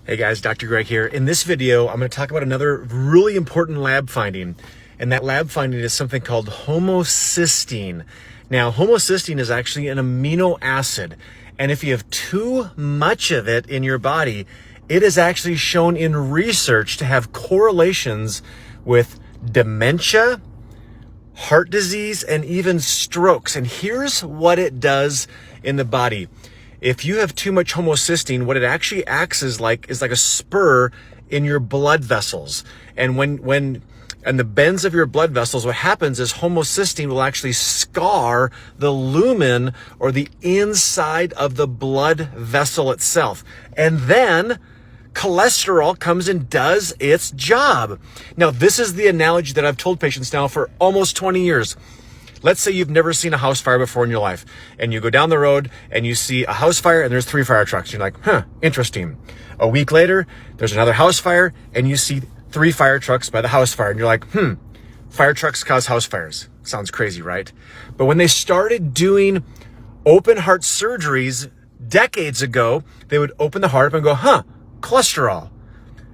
Hey guys, Dr. Greg here. In this video, I'm going to talk about another really important lab finding, and that lab finding is something called homocysteine. Now, homocysteine is actually an amino acid, and if you have too much of it in your body, it is actually shown in research to have correlations with dementia, heart disease, and even strokes. And here's what it does in the body. If you have too much homocysteine, what it actually acts is like a spur in your blood vessels. And when the bends of your blood vessels, what happens is homocysteine will actually scar the lumen or the inside of the blood vessel itself. And then cholesterol comes and does its job. Now, this is the analogy that I've told patients now for almost 20 years. Let's say you've never seen a house fire before in your life, and you go down the road and you see a house fire and there's 3 fire trucks. You're like, interesting. A week later, there's another house fire and you see 3 fire trucks by the house fire. And you're like, fire trucks cause house fires. Sounds crazy, right? But when they started doing open heart surgeries decades ago, they would open the heart up and go, cholesterol.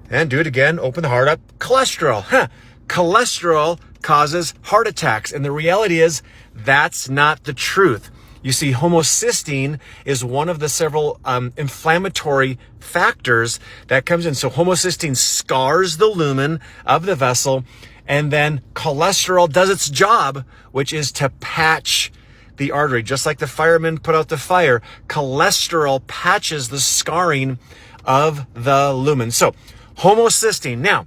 And do it again, open the heart up, cholesterol. Cholesterol causes heart attacks. And the reality is that's not the truth. You see, homocysteine is one of the several inflammatory factors that comes in. So homocysteine scars the lumen of the vessel, and then cholesterol does its job, which is to patch the artery. Just like the firemen put out the fire, cholesterol patches the scarring of the lumen. So homocysteine. Now,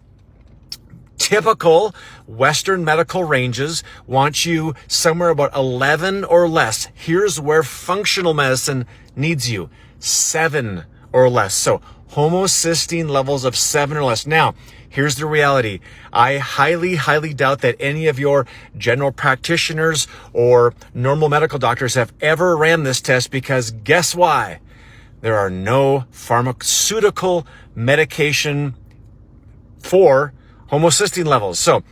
typical Western medical ranges want you somewhere about 11 or less. Here's where functional medicine needs you, 7 or less. So homocysteine levels of 7 or less. Now, here's the reality. I highly, highly doubt that any of your general practitioners or normal medical doctors have ever ran this test, because guess why? There are no pharmaceutical medication for homocysteine levels. So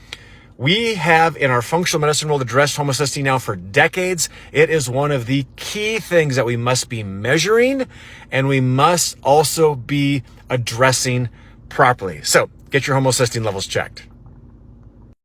we have in our functional medicine world addressed homocysteine now for decades. It is one of the key things that we must be measuring, and we must also be addressing properly. So get your homocysteine levels checked.